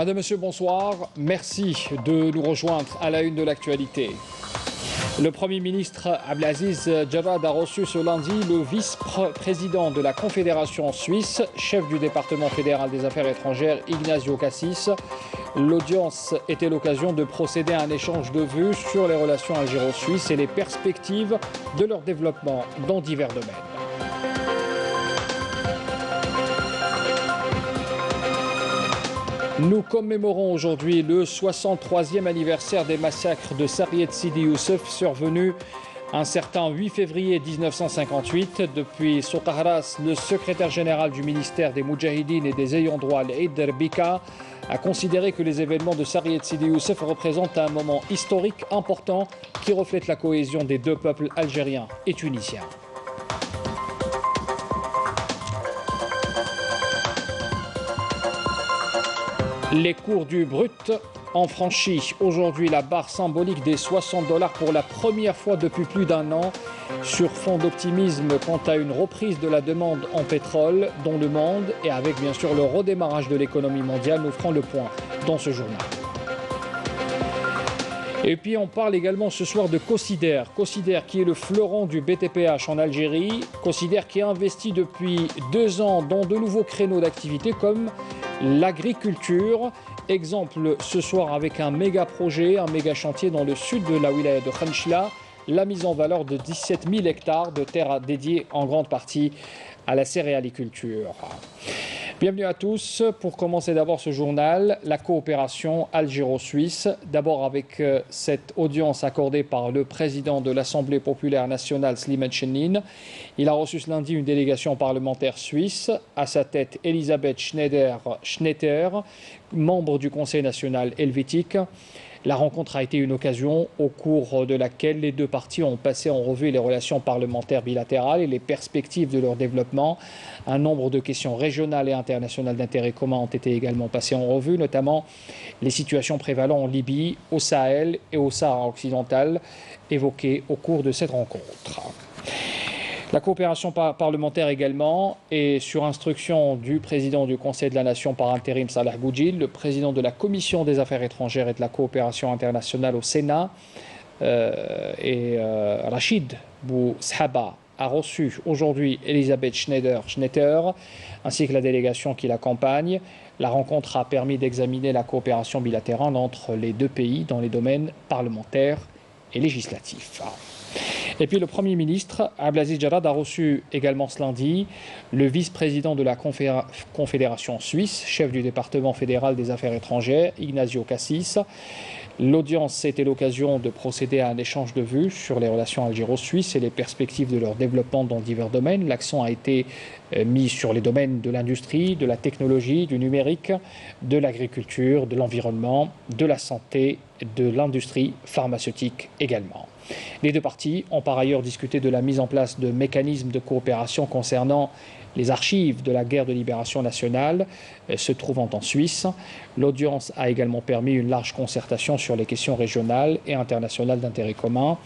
Madame, Monsieur, bonsoir. Merci de nous rejoindre à la une de l'actualité. Le Premier ministre Abdelaziz Jarrad a reçu ce lundi le vice-président de la Confédération suisse, chef du département fédéral des affaires étrangères Ignacio Cassis. L'audience était l'occasion de procéder à un échange de vues sur les relations algéro-suisses et les perspectives de leur développement dans divers domaines. Nous commémorons aujourd'hui le 63e anniversaire des massacres de Sariyet Sidi Youssef survenus un certain 8 février 1958. Depuis Soukahras, le secrétaire général du ministère des Moudjahidines et des ayants droit, l'Eid Bika, a considéré que les événements de Sariyet Sidi Youssef représentent un moment historique important qui reflète la cohésion des deux peuples algériens et tunisiens. Les cours du brut ont franchi aujourd'hui la barre symbolique des $60 pour la première fois depuis plus d'un an, sur fond d'optimisme quant à une reprise de la demande en pétrole dans le monde et avec bien sûr le redémarrage de l'économie mondiale. Nous ferons le point dans ce journal. Et puis on parle également ce soir de Cosider. Cosider qui est le fleuron du BTPH en Algérie. Cosider qui a investi depuis 2 ans dans de nouveaux créneaux d'activité comme l'agriculture. Exemple ce soir avec un méga projet, un méga chantier dans le sud de la wilaya de Khanchla, la mise en valeur de 17 000 hectares de terres dédiées en grande partie à la céréaliculture. Bienvenue à tous. Pour commencer d'abord ce journal, la coopération algéro-suisse. D'abord avec cette audience accordée par le président de l'Assemblée populaire nationale, Slimane Chennine. Il a reçu ce lundi une délégation parlementaire suisse, à sa tête Elisabeth Schnetter, membre du Conseil national helvétique. La rencontre a été une occasion au cours de laquelle les deux parties ont passé en revue les relations parlementaires bilatérales et les perspectives de leur développement. Un nombre de questions régionales et internationales d'intérêt commun ont été également passées en revue, notamment les situations prévalant en Libye, au Sahel et au Sahara occidental, évoquées au cours de cette rencontre. La coopération parlementaire également, et sur instruction du président du Conseil de la Nation par intérim Salah Boudjil, le président de la Commission des affaires étrangères et de la coopération internationale au Sénat, Rachid Boushaba, a reçu aujourd'hui Elisabeth Schnetter, ainsi que la délégation qui l'accompagne. La rencontre a permis d'examiner la coopération bilatérale entre les deux pays dans les domaines parlementaires et législatifs. Et puis le Premier ministre, Abdelaziz Jarrad, a reçu également ce lundi le vice-président de la Confédération suisse, chef du département fédéral des affaires étrangères, Ignacio Cassis. L'audience était l'occasion de procéder à un échange de vues sur les relations algéro-suisses et les perspectives de leur développement dans divers domaines. L'accent a été mis sur les domaines de l'industrie, de la technologie, du numérique, de l'agriculture, de l'environnement, de la santé, de l'industrie pharmaceutique également. Les deux parties ont par ailleurs discuté de la mise en place de mécanismes de coopération concernant les archives de la guerre de libération nationale se trouvant en Suisse. L'audience a également permis une large concertation sur les questions régionales et internationales d'intérêt commun,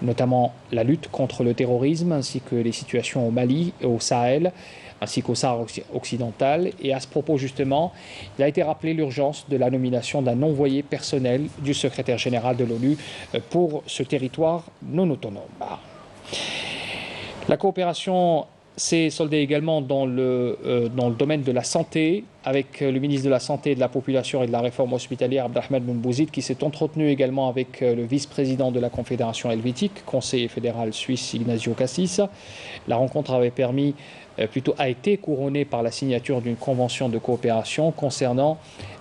notamment la lutte contre le terrorisme ainsi que les situations au Mali et au Sahel, ainsi qu'au Sahara occidental. Et à ce propos, justement, il a été rappelé l'urgence de la nomination d'un envoyé personnel du secrétaire général de l'ONU pour ce territoire non autonome. La coopération s'est soldée également dans le domaine de la santé, avec le ministre de la Santé, de la Population et de la Réforme hospitalière, Abdelrahman Ben Bouzid, qui s'est entretenu également avec le vice-président de la Confédération helvétique, conseiller fédéral suisse Ignacio Cassis. La rencontre a été couronnée par la signature d'une convention de coopération concernant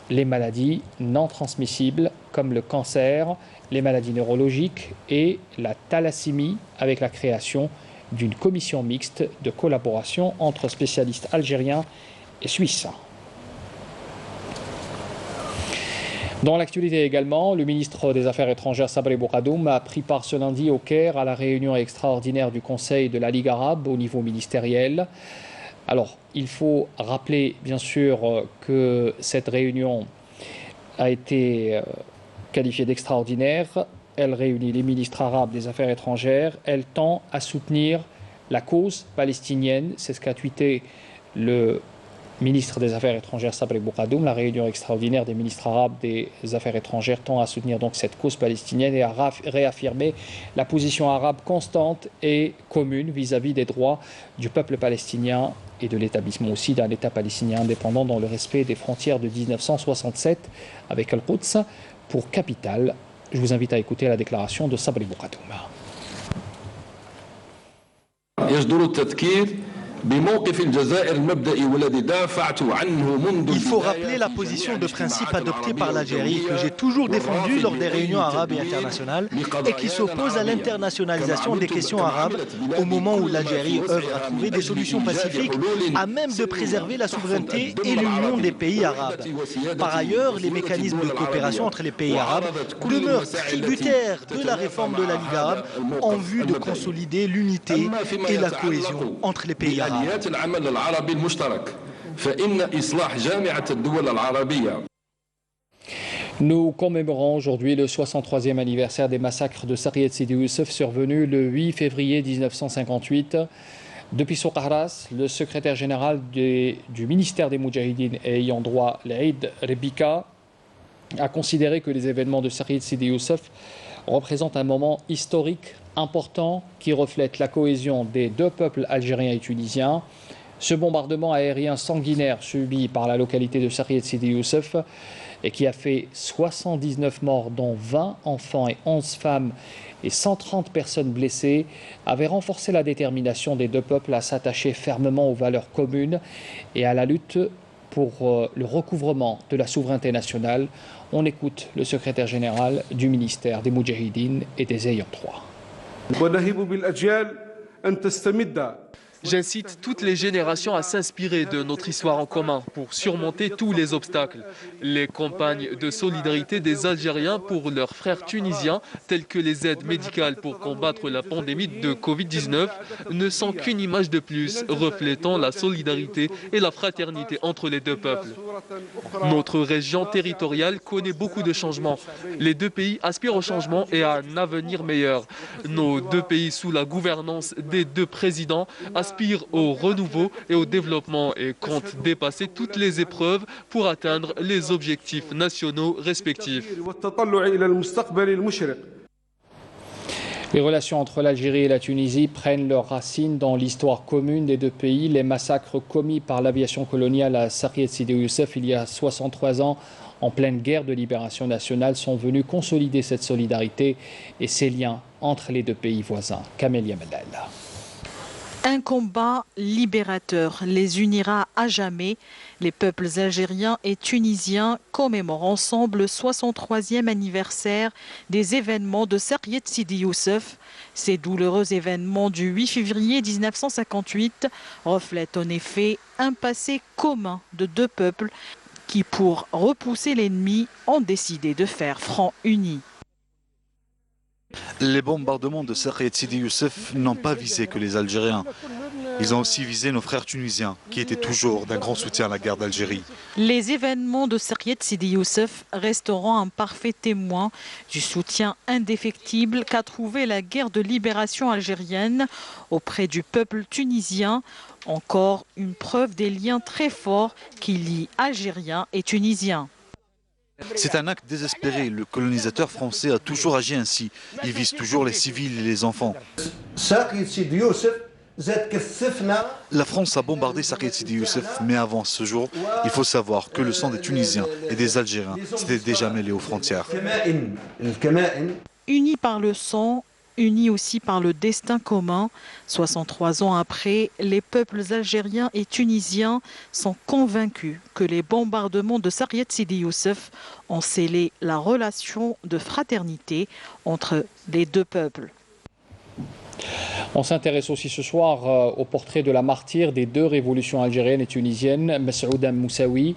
les maladies non transmissibles comme le cancer, les maladies neurologiques et la thalassémie, avec la création d'une commission mixte de collaboration entre spécialistes algériens et suisses. Dans l'actualité également, le ministre des Affaires étrangères Sabri Boukadoum a pris part ce lundi au Caire à la réunion extraordinaire du Conseil de la Ligue arabe au niveau ministériel. Alors, il faut rappeler bien sûr que cette réunion a été qualifiée d'extraordinaire. Elle réunit les ministres arabes des Affaires étrangères. Elle tend à soutenir la cause palestinienne. C'est ce qu'a tweeté le ministre des Affaires étrangères Sabri Boukadoum. La réunion extraordinaire des ministres arabes des Affaires étrangères tend à soutenir donc cette cause palestinienne et à réaffirmer la position arabe constante et commune vis-à-vis des droits du peuple palestinien et de l'établissement aussi d'un État palestinien indépendant dans le respect des frontières de 1967 avec Al-Quds pour capitale. Je vous invite à écouter la déclaration de Sabri Boukadoum. Il faut rappeler la position de principe adoptée par l'Algérie que j'ai toujours défendue lors des réunions arabes et internationales et qui s'oppose à l'internationalisation des questions arabes au moment où l'Algérie œuvre à trouver des solutions pacifiques à même de préserver la souveraineté et l'union des pays arabes. Par ailleurs, les mécanismes de coopération entre les pays arabes demeurent tributaires de la réforme de la Ligue arabe en vue de consolider l'unité et la cohésion entre les pays arabes. Nous commémorons aujourd'hui le 63e anniversaire des massacres de Sariyed Sidi Youssef survenus le 8 février 1958. Depuis Soukharas, le secrétaire général du ministère des Moudjahidines et ayant droit, l'Aïd Rebika, a considéré que les événements de Sariyed Sidi Youssef représentent un moment historique important qui reflète la cohésion des deux peuples algériens et tunisiens. Ce bombardement aérien sanguinaire subi par la localité de Sariyed Sidi Youssef et qui a fait 79 morts dont 20 enfants et 11 femmes et 130 personnes blessées avait renforcé la détermination des deux peuples à s'attacher fermement aux valeurs communes et à la lutte pour le recouvrement de la souveraineté nationale. On écoute le secrétaire général du ministère des Moudjahidines et des ayants droit. J'incite toutes les générations à s'inspirer de notre histoire en commun pour surmonter tous les obstacles. Les campagnes de solidarité des Algériens pour leurs frères tunisiens, telles que les aides médicales pour combattre la pandémie de Covid-19, ne sont qu'une image de plus reflétant la solidarité et la fraternité entre les deux peuples. Notre région territoriale connaît beaucoup de changements. Les deux pays aspirent au changement et à un avenir meilleur. Nos deux pays, sous la gouvernance des deux présidents, aspirent au renouveau et au développement et comptent dépasser toutes les épreuves pour atteindre les objectifs nationaux respectifs. Les relations entre l'Algérie et la Tunisie prennent leurs racines dans l'histoire commune des deux pays. Les massacres commis par l'aviation coloniale à Sariyed Sidi Youssef il y a 63 ans, en pleine guerre de libération nationale, sont venus consolider cette solidarité et ces liens entre les deux pays voisins. Camélia Medel. Un combat libérateur les unira à jamais. Les peuples algériens et tunisiens commémorent ensemble le 63e anniversaire des événements de Sariyed Sidi Youssef. Ces douloureux événements du 8 février 1958 reflètent en effet un passé commun de deux peuples qui, pour repousser l'ennemi, ont décidé de faire front uni. Les bombardements de Sariyed Sidi Youssef n'ont pas visé que les Algériens. Ils ont aussi visé nos frères tunisiens, qui étaient toujours d'un grand soutien à la guerre d'Algérie. Les événements de Sariyed Sidi Youssef resteront un parfait témoin du soutien indéfectible qu'a trouvé la guerre de libération algérienne auprès du peuple tunisien. Encore une preuve des liens très forts qui lient Algériens et Tunisiens. C'est un acte désespéré. Le colonisateur français a toujours agi ainsi. Il vise toujours les civils et les enfants. La France a bombardé Sariyed Sidi Youssef, mais avant ce jour, il faut savoir que le sang des Tunisiens et des Algériens s'était déjà mêlé aux frontières. Unis par le sang, unis aussi par le destin commun, 63 ans après, les peuples algériens et tunisiens sont convaincus que les bombardements de Sariyed Sidi Youssef ont scellé la relation de fraternité entre les deux peuples. On s'intéresse aussi ce soir au portrait de la martyre des deux révolutions algériennes et tunisiennes, Masouda Moussaoui.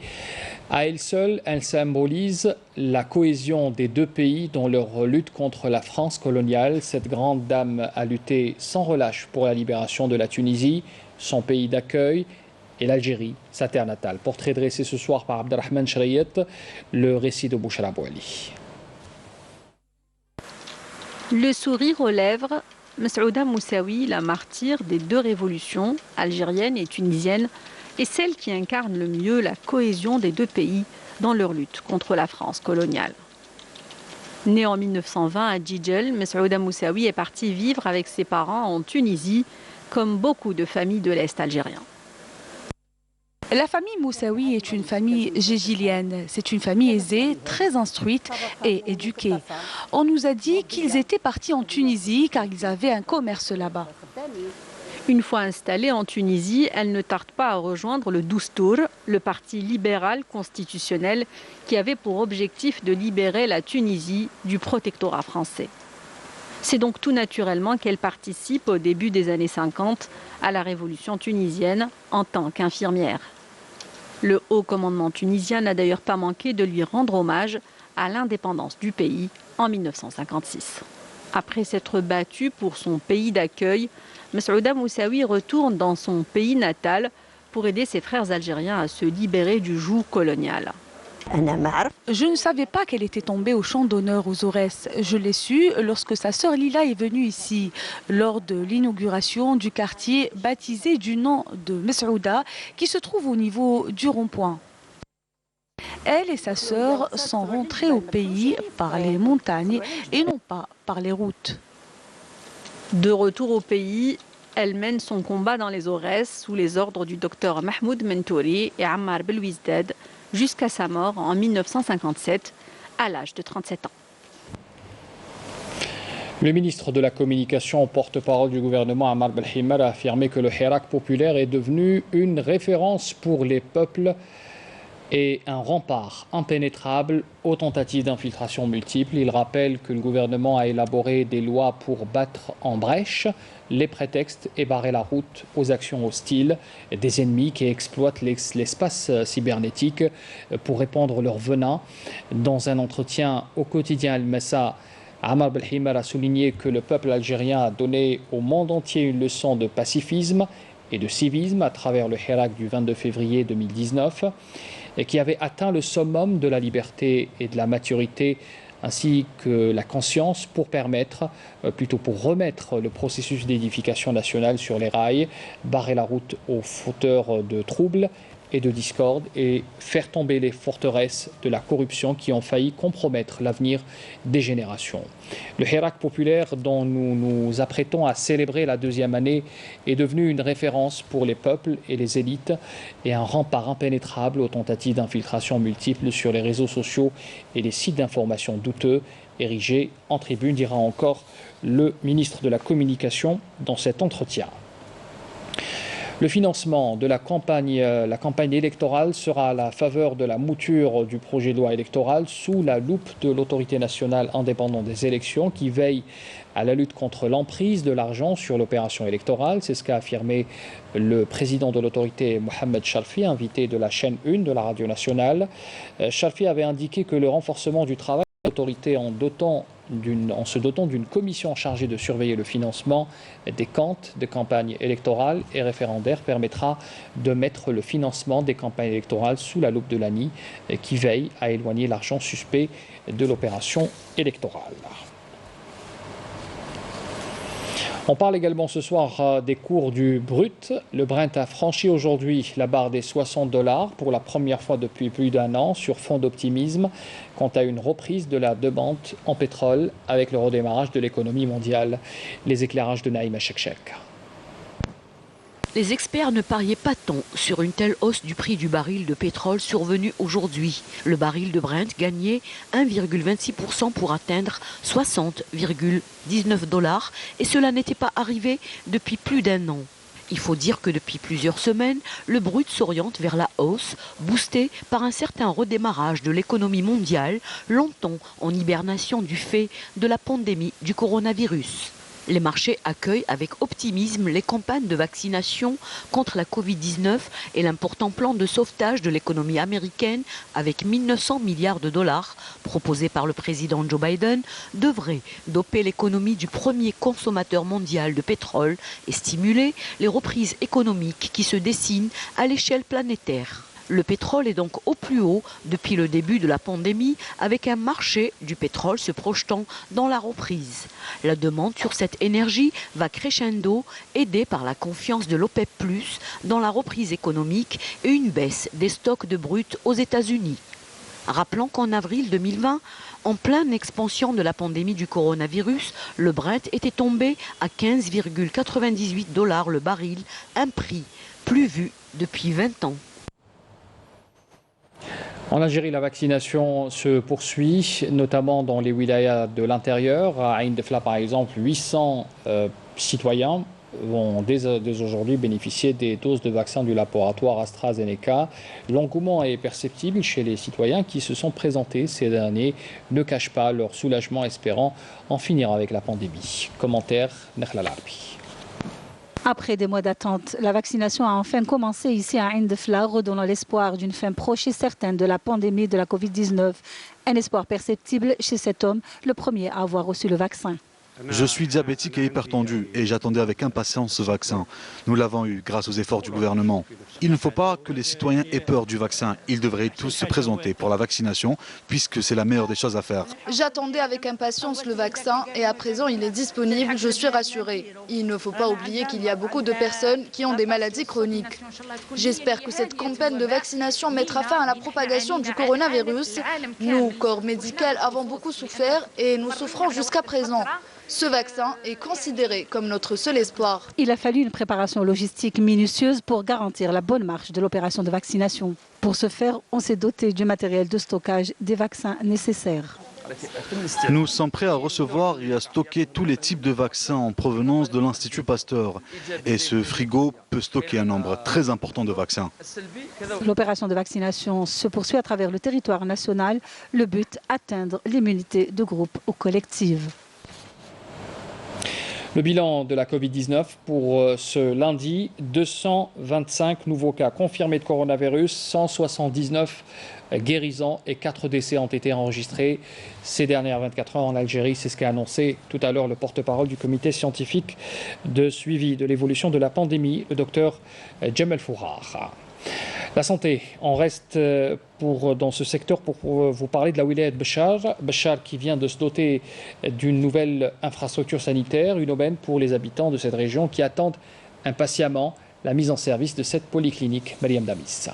À elle seule, elle symbolise la cohésion des deux pays dans leur lutte contre la France coloniale. Cette grande dame a lutté sans relâche pour la libération de la Tunisie, son pays d'accueil, et l'Algérie, sa terre natale. Portrait dressé ce soir par Abdelrahman Shrayet, le récit de Bouchra Bouali. Le sourire aux lèvres, Masouda Moussaoui, la martyre des deux révolutions, algérienne et tunisienne, et celle qui incarne le mieux la cohésion des deux pays dans leur lutte contre la France coloniale. Né en 1920 à Djidjel, Mesrouda Moussaoui est parti vivre avec ses parents en Tunisie, comme beaucoup de familles de l'Est algérien. La famille Moussaoui est une famille gégilienne. C'est une famille aisée, très instruite et éduquée. On nous a dit qu'ils étaient partis en Tunisie car ils avaient un commerce là-bas. Une fois installée en Tunisie, elle ne tarde pas à rejoindre le Doustour, le parti libéral constitutionnel qui avait pour objectif de libérer la Tunisie du protectorat français. C'est donc tout naturellement qu'elle participe au début des années 50 à la révolution tunisienne en tant qu'infirmière. Le haut commandement tunisien n'a d'ailleurs pas manqué de lui rendre hommage à l'indépendance du pays en 1956. Après s'être battue pour son pays d'accueil, Mesrouda Moussaoui retourne dans son pays natal pour aider ses frères algériens à se libérer du joug colonial. Je ne savais pas qu'elle était tombée au champ d'honneur aux Aurès. Je l'ai su lorsque sa sœur Lila est venue ici, lors de l'inauguration du quartier baptisé du nom de Mesrouda, qui se trouve au niveau du rond-point. Elle et sa sœur sont rentrées au pays par les montagnes et non pas par les routes. De retour au pays, elle mène son combat dans les Aurès sous les ordres du docteur Mahmoud Mentouri et Ammar Belouizdad jusqu'à sa mort en 1957 à l'âge de 37 ans. Le ministre de la Communication, porte-parole du gouvernement Ammar Belhimar, a affirmé que le Hirak populaire est devenu une référence pour les peuples et un rempart impénétrable aux tentatives d'infiltration multiples. Il rappelle que le gouvernement a élaboré des lois pour battre en brèche les prétextes et barrer la route aux actions hostiles des ennemis qui exploitent l'espace cybernétique pour répandre leur venin. Dans un entretien au quotidien Al-Massa, Ammar Belhimar a souligné que le peuple algérien a donné au monde entier une leçon de pacifisme et de civisme à travers le Hirak du 22 février 2019 et qui avait atteint le summum de la liberté et de la maturité ainsi que la conscience pour remettre le processus d'édification nationale sur les rails, barrer la route aux fauteurs de troubles et de discorde et faire tomber les forteresses de la corruption qui ont failli compromettre l'avenir des générations. Le Hirak populaire dont nous nous apprêtons à célébrer la deuxième année est devenu une référence pour les peuples et les élites et un rempart impénétrable aux tentatives d'infiltration multiples sur les réseaux sociaux et les sites d'information douteux érigés en tribune, dira encore le ministre de la Communication dans cet entretien. Le financement de la campagne électorale sera à la faveur de la mouture du projet de loi électoral sous la loupe de l'autorité nationale indépendante des élections qui veille à la lutte contre l'emprise de l'argent sur l'opération électorale. C'est ce qu'a affirmé le président de l'autorité, Mohamed Charfi, invité de la chaîne 1 de la radio nationale. Charfi avait indiqué que le renforcement du travail de l'autorité en se dotant d'une commission chargée de surveiller le financement des comptes de campagnes électorales et référendaires permettra de mettre le financement des campagnes électorales sous la loupe de l'ANI qui veille à éloigner l'argent suspect de l'opération électorale. On parle également ce soir des cours du brut. Le Brent a franchi aujourd'hui la barre des $60 pour la première fois depuis plus d'un an sur fond d'optimisme quant à une reprise de la demande en pétrole avec le redémarrage de l'économie mondiale. Les éclairages de Naïma Chekchek. Les experts ne pariaient pas tant sur une telle hausse du prix du baril de pétrole survenue aujourd'hui. Le baril de Brent gagnait 1,26% pour atteindre $60,19 et cela n'était pas arrivé depuis plus d'un an. Il faut dire que depuis plusieurs semaines, le brut s'oriente vers la hausse, boosté par un certain redémarrage de l'économie mondiale, longtemps en hibernation du fait de la pandémie du coronavirus. Les marchés accueillent avec optimisme les campagnes de vaccination contre la Covid-19 et l'important plan de sauvetage de l'économie américaine avec $1 900 milliards proposé par le président Joe Biden devrait doper l'économie du premier consommateur mondial de pétrole et stimuler les reprises économiques qui se dessinent à l'échelle planétaire. Le pétrole est donc au plus haut depuis le début de la pandémie, avec un marché du pétrole se projetant dans la reprise. La demande sur cette énergie va crescendo, aidée par la confiance de l'OPEP+, dans la reprise économique et une baisse des stocks de brut aux États-Unis. Rappelons qu'en avril 2020, en pleine expansion de la pandémie du coronavirus, le Brent était tombé à 15,98 $ le baril, un prix plus vu depuis 20 ans. En Algérie, la vaccination se poursuit, notamment dans les wilayas de l'intérieur. À Ain Defla, par exemple, 800 citoyens vont dès aujourd'hui bénéficier des doses de vaccins du laboratoire AstraZeneca. L'engouement est perceptible chez les citoyens qui se sont présentés. Ces derniers ne cachent pas leur soulagement, espérant en finir avec la pandémie. Commentaire, Nakhla Larbi. Après des mois d'attente, la vaccination a enfin commencé ici à Ain Defla, redonnant l'espoir d'une fin proche et certaine de la pandémie de la Covid-19. Un espoir perceptible chez cet homme, le premier à avoir reçu le vaccin. Je suis diabétique et hypertendu et j'attendais avec impatience ce vaccin. Nous l'avons eu grâce aux efforts du gouvernement. Il ne faut pas que les citoyens aient peur du vaccin. Ils devraient tous se présenter pour la vaccination puisque c'est la meilleure des choses à faire. J'attendais avec impatience le vaccin et à présent il est disponible, je suis rassurée. Il ne faut pas oublier qu'il y a beaucoup de personnes qui ont des maladies chroniques. J'espère que cette campagne de vaccination mettra fin à la propagation du coronavirus. Nous, corps médical, avons beaucoup souffert et nous souffrons jusqu'à présent. Ce vaccin est considéré comme notre seul espoir. Il a fallu une préparation logistique minutieuse pour garantir la bonne marche de l'opération de vaccination. Pour ce faire, on s'est doté du matériel de stockage des vaccins nécessaires. Nous sommes prêts à recevoir et à stocker tous les types de vaccins en provenance de l'Institut Pasteur. Et ce frigo peut stocker un nombre très important de vaccins. L'opération de vaccination se poursuit à travers le territoire national. Le but, atteindre l'immunité de groupe ou collective. Le bilan de la Covid-19 pour ce lundi, 225 nouveaux cas confirmés de coronavirus, 179 guérisons et 4 décès ont été enregistrés ces dernières 24 heures en Algérie. C'est ce qu'a annoncé tout à l'heure le porte-parole du comité scientifique de suivi de l'évolution de la pandémie, le docteur Djemel Fourar. La santé, on reste dans ce secteur pour vous parler de la wilaya de Béchar. Béchar qui vient de se doter d'une nouvelle infrastructure sanitaire, une aubaine pour les habitants de cette région qui attendent impatiemment la mise en service de cette polyclinique. Mariam Damis.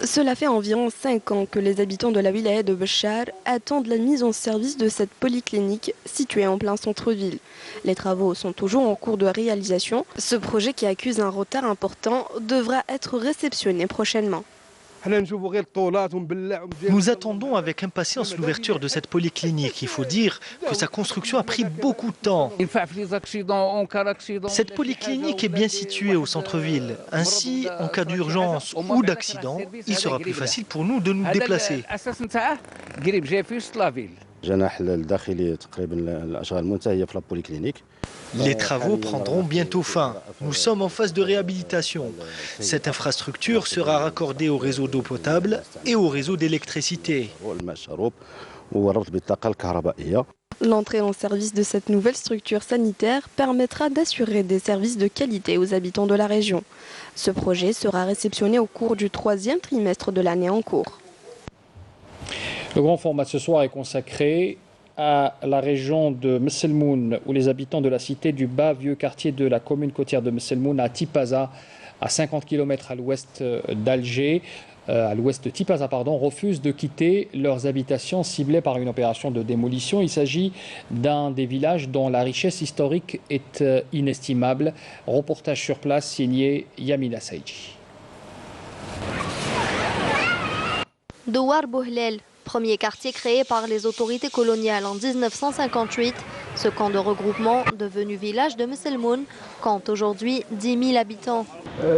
Cela fait environ 5 ans que les habitants de la wilaya de Béchar attendent la mise en service de cette polyclinique située en plein centre-ville. Les travaux sont toujours en cours de réalisation. Ce projet qui accuse un retard important devra être réceptionné prochainement. Nous attendons avec impatience l'ouverture de cette polyclinique. Il faut dire que sa construction a pris beaucoup de temps. Cette polyclinique est bien située au centre-ville. Ainsi, en cas d'urgence ou d'accident, il sera plus facile pour nous de nous déplacer. Les travaux prendront bientôt fin. Nous sommes en phase de réhabilitation. Cette infrastructure sera raccordée au réseau d'eau potable et au réseau d'électricité. L'entrée en service de cette nouvelle structure sanitaire permettra d'assurer des services de qualité aux habitants de la région. Ce projet sera réceptionné au cours du 3e trimestre de l'année en cours. Le grand format de ce soir est consacré à la région de Messelmoun, où les habitants de la cité du bas vieux quartier de la commune côtière de Messelmoun, à Tipaza, à 50 km à l'ouest d'Alger, à l'ouest de Tipaza, refusent de quitter leurs habitations ciblées par une opération de démolition. Il s'agit d'un des villages dont la richesse historique est inestimable. Reportage sur place signé Yamina Saïdji. Douar Bouhlel, premier quartier créé par les autorités coloniales en 1958, ce camp de regroupement, devenu village de Messelmoun, compte aujourd'hui 10 000 habitants.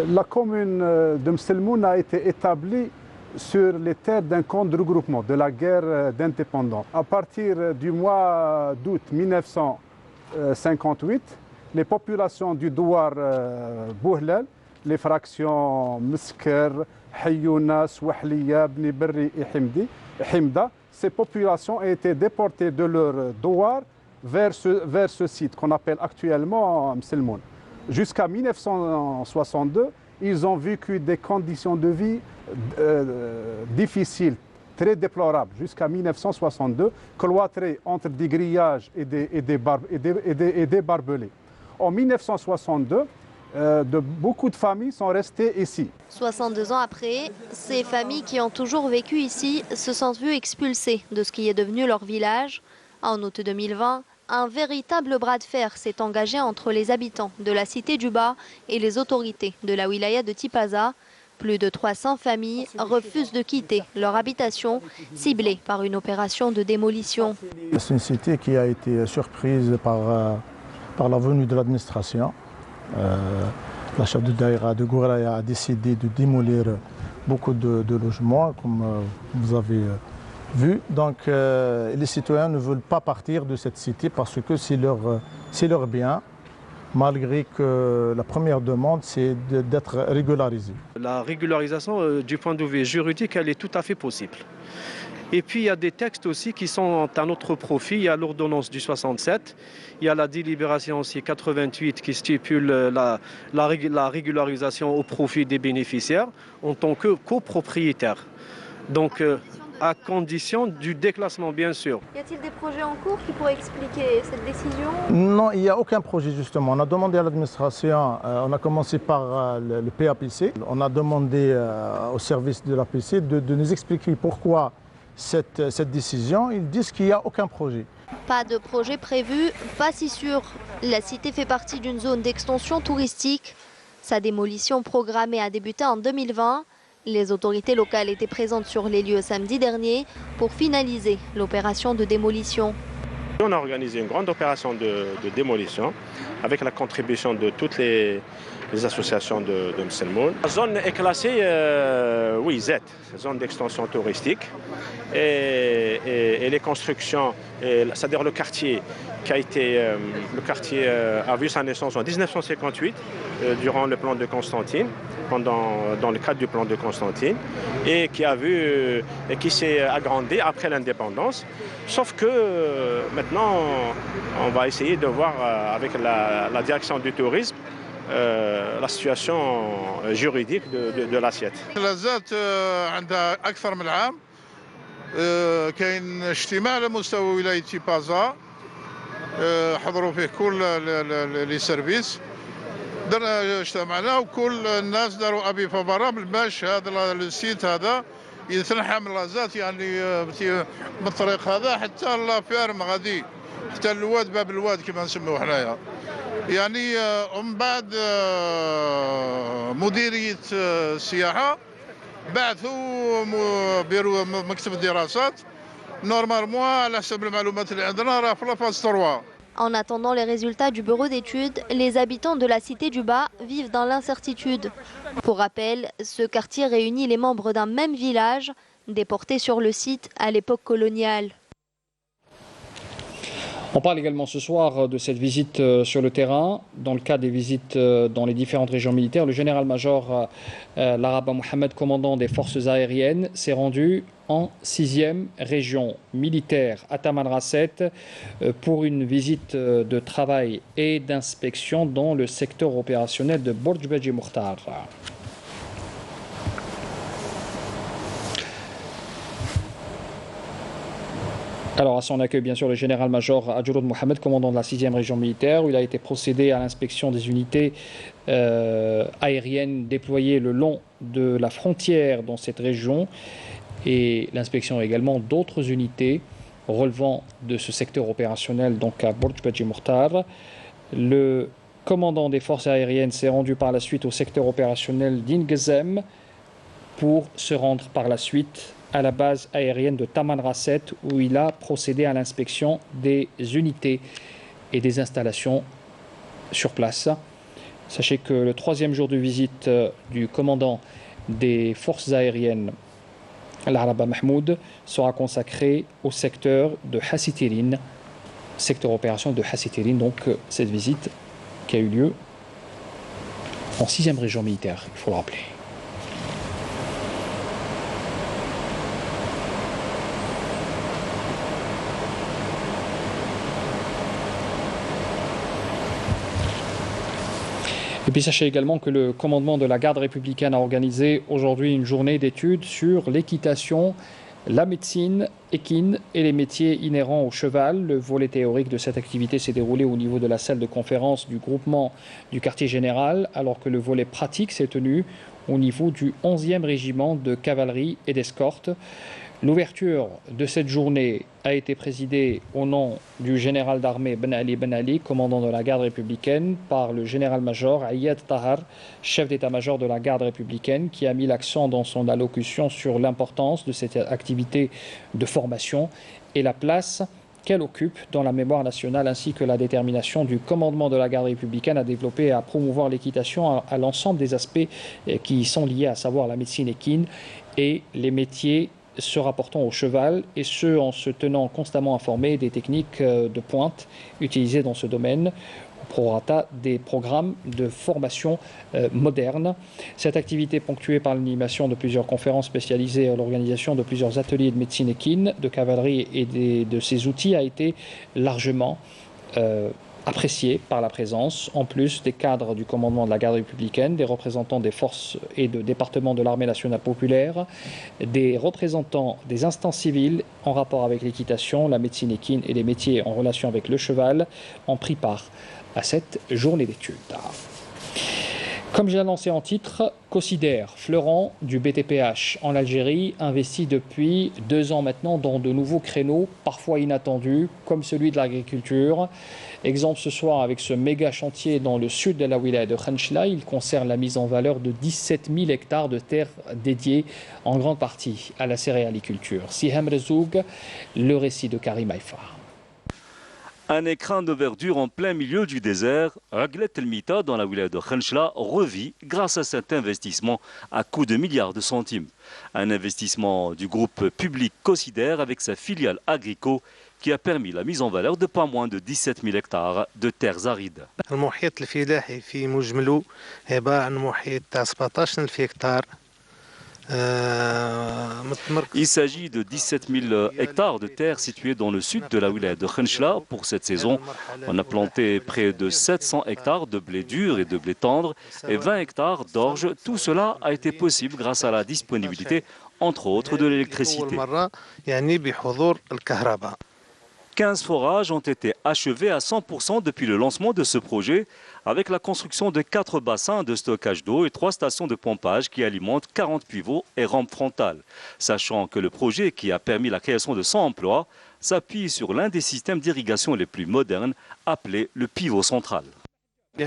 La commune de Messelmoun a été établie sur les terres d'un camp de regroupement de la guerre d'indépendance. À partir du mois d'août 1958, les populations du Douar Bouhlel, les fractions Mesker, Hayouna, Swahliya, Bni Berri et Himda, ces populations ont été déportées de leur douar vers ce site qu'on appelle actuellement Messelmoun. Jusqu'à 1962, Ils ont vécu des conditions de vie difficiles, très déplorables, jusqu'à 1962, cloîtrés entre des grillages et des barbelés. En 1962, beaucoup de familles sont restées ici. 62 ans après, ces familles qui ont toujours vécu ici se sentent vues expulsées de ce qui est devenu leur village. En août 2020, un véritable bras de fer s'est engagé entre les habitants de la cité du Bas et les autorités de la wilaya de Tipaza. Plus de 300 familles refusent de quitter leur habitation, ciblée par une opération de démolition. C'est une cité qui a été surprise par la venue de l'administration. La chef de Daïra de Gouraya a décidé de démolir beaucoup de logements, comme vous avez vu. Donc les citoyens ne veulent pas partir de cette cité parce que c'est leur bien, malgré que la première demande, c'est d'être régularisé. La régularisation, du point de vue juridique, elle est tout à fait possible. Et puis il y a des textes aussi qui sont à notre profit. Il y a l'ordonnance du 67, il y a la délibération aussi 88 qui stipule la régularisation au profit des bénéficiaires en tant que copropriétaires. Donc à condition du déclassement, bien sûr. Y a-t-il des projets en cours qui pourraient expliquer cette décision? Non, il n'y a aucun projet justement. On a demandé à l'administration, on a commencé par le PAPC, on a demandé au service de l'APC de nous expliquer pourquoi cette décision. Ils disent qu'il n'y a aucun projet. Pas de projet prévu, pas si sûr. La cité fait partie d'une zone d'extension touristique. Sa démolition programmée a débuté en 2020. Les autorités locales étaient présentes sur les lieux samedi dernier pour finaliser l'opération de démolition. On a organisé une grande opération de démolition avec la contribution de toutes les associations de Mselmoun. La zone est classée Z, zone d'extension touristique. Et les constructions, c'est-à-dire le quartier a vu sa naissance en 1958 durant le plan de Constantine, dans le cadre du plan de Constantine, et qui s'est agrandi après l'indépendance. Sauf que maintenant, on va essayer de voir avec la direction du tourisme la situation juridique de l'assiette. كاين اجتماع على مستوى ولاية تيبازا حضروا فيه كل لي سيرفيس درنا اجتمعنا وكل الناس داروا ابي فافورابل باش هذا السيت هذا يتنحى من لازات يعني من الطريق هذا حتى لافيرم غادي حتى الواد باب الواد كما نسموه حنايا يعني ومن بعد مديرية السياحة بعثوا بيرو مكتب الدراسات نورمالمون على حسب المعلومات اللي عندنا راه في لا فاز 3. En attendant les résultats du bureau d'études, les habitants de la cité du Bas vivent dans l'incertitude. Pour rappel, ce quartier réunit les membres d'un même village, déportés sur le site à l'époque coloniale. On parle également ce soir de cette visite sur le terrain. Dans le cadre des visites dans les différentes régions militaires, le général-major Laraba Mohamed, commandant des forces aériennes, s'est rendu en 6e région militaire à Tamanrasset pour une visite de travail et d'inspection dans le secteur opérationnel de Borj Beji Mokhtar. Alors à son accueil, bien sûr, le général-major Adjouroud Mohamed, commandant de la 6e région militaire, où il a été procédé à l'inspection des unités aériennes déployées le long de la frontière dans cette région et l'inspection également d'autres unités relevant de ce secteur opérationnel, donc à Borj Beji Mokhtar. Le commandant des forces aériennes s'est rendu par la suite au secteur opérationnel d'Ingezem pour se rendre par la suite à la base aérienne de Tamanrasset où il a procédé à l'inspection des unités et des installations sur place. Sachez que le 3e jour de visite du commandant des forces aériennes, Laraba Mahmoud, sera consacré au secteur de Hassitirin, secteur opération de Hassitirin, donc cette visite qui a eu lieu en 6e région militaire, il faut le rappeler. Et puis sachez également que le commandement de la garde républicaine a organisé aujourd'hui une journée d'études sur l'équitation, la médecine équine et les métiers inhérents au cheval. Le volet théorique de cette activité s'est déroulé au niveau de la salle de conférence du groupement du quartier général, alors que le volet pratique s'est tenu au niveau du 11e régiment de cavalerie et d'escorte. L'ouverture de cette journée a été présidée au nom du général d'armée Ben Ali, commandant de la garde républicaine, par le général-major Ayad Tahar, chef d'état-major de la garde républicaine, qui a mis l'accent dans son allocution sur l'importance de cette activité de formation et la place qu'elle occupe dans la mémoire nationale, ainsi que la détermination du commandement de la garde républicaine à développer et à promouvoir l'équitation à l'ensemble des aspects qui y sont liés, à savoir la médecine équine et les métiers se rapportant au cheval, et ce en se tenant constamment informé des techniques de pointe utilisées dans ce domaine au prorata des programmes de formation modernes. Cette activité ponctuée par l'animation de plusieurs conférences spécialisées à l'organisation de plusieurs ateliers de médecine équine, de cavalerie et de ses outils a été largement apprécié par la présence, en plus des cadres du commandement de la garde républicaine, des représentants des forces et de départements de l'armée nationale populaire, des représentants des instances civiles en rapport avec l'équitation, la médecine équine et les métiers en relation avec le cheval, ont pris part à cette journée d'études. Comme j'ai annoncé en titre, Cosider, fleuron du BTPH en Algérie, investit depuis 2 ans maintenant dans de nouveaux créneaux, parfois inattendus, comme celui de l'agriculture. Exemple ce soir avec ce méga chantier dans le sud de la wilaya de Khenchela. Il concerne la mise en valeur de 17 000 hectares de terres dédiées en grande partie à la céréaliculture. Siham Rezoug, le récit de Karim Haïfa. Un écrin de verdure en plein milieu du désert, Raglet El Mita dans la wilaya de Khenchela revit grâce à cet investissement à coût de milliards de centimes. Un investissement du groupe public Cosider avec sa filiale Agrico qui a permis la mise en valeur de pas moins de 17 000 hectares de terres arides. Il s'agit de 17 000 hectares de terres situées dans le sud de la wilaya de Khenchela. Pour cette saison, on a planté près de 700 hectares de blé dur et de blé tendre et 20 hectares d'orge. Tout cela a été possible grâce à la disponibilité, entre autres, de l'électricité. 15 forages ont été achevés à 100% depuis le lancement de ce projet, avec la construction de 4 bassins de stockage d'eau et 3 stations de pompage qui alimentent 40 pivots et rampes frontales. Sachant que le projet, qui a permis la création de 100 emplois, s'appuie sur l'un des systèmes d'irrigation les plus modernes, appelé le pivot central. Dans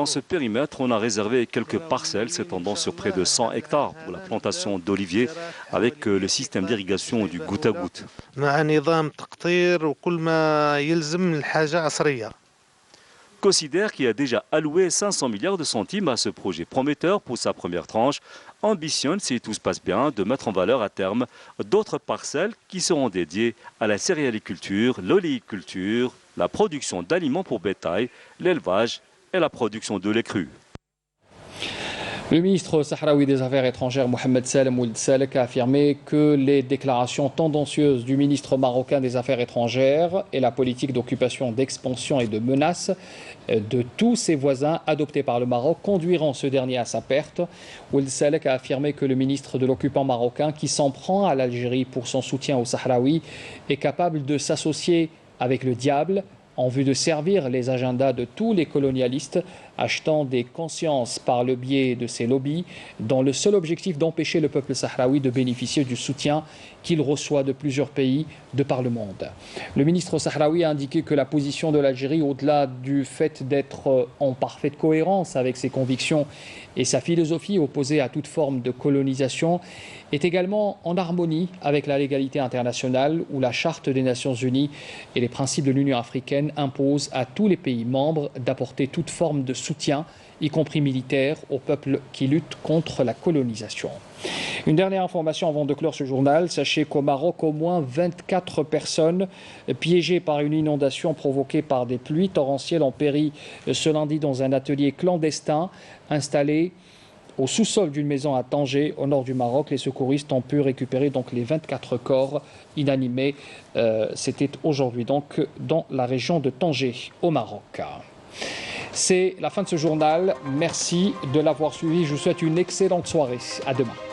ce périmètre, on a réservé quelques parcelles s'étendant sur près de 100 hectares pour la plantation d'oliviers avec le système d'irrigation du goutte à goutte. Cosider, qui a déjà alloué 500 milliards de centimes à ce projet prometteur pour sa première tranche, ambitionne, si tout se passe bien, de mettre en valeur à terme d'autres parcelles qui seront dédiées à la céréaliculture, l'oléiculture, la production d'aliments pour bétail, l'élevage et la production de lait cru. Le ministre sahraoui des Affaires étrangères Mohamed Salem Ould Salek a affirmé que les déclarations tendancieuses du ministre marocain des Affaires étrangères et la politique d'occupation, d'expansion et de menace de tous ses voisins adoptés par le Maroc conduiront ce dernier à sa perte. Ould Salek a affirmé que le ministre de l'occupant marocain, qui s'en prend à l'Algérie pour son soutien aux Sahraouis, est capable de s'associer avec le diable en vue de servir les agendas de tous les colonialistes, achetant des consciences par le biais de ces lobbies, dans le seul objectif d'empêcher le peuple sahraoui de bénéficier du soutien qu'il reçoit de plusieurs pays de par le monde. Le ministre sahraoui a indiqué que la position de l'Algérie, au-delà du fait d'être en parfaite cohérence avec ses convictions et sa philosophie opposée à toute forme de colonisation, est également en harmonie avec la légalité internationale où la Charte des Nations Unies et les principes de l'Union africaine imposent à tous les pays membres d'apporter toute forme de soutien, y compris militaire, aux peuples qui luttent contre la colonisation. Une dernière information avant de clore ce journal. Sachez qu'au Maroc, au moins 24 personnes piégées par une inondation provoquée par des pluies torrentielles ont péri ce lundi dans un atelier clandestin installé au sous-sol d'une maison à Tanger, au nord du Maroc. Les secouristes ont pu récupérer donc les 24 corps inanimés. C'était aujourd'hui donc dans la région de Tanger, au Maroc. C'est la fin de ce journal. Merci de l'avoir suivi. Je vous souhaite une excellente soirée. À demain.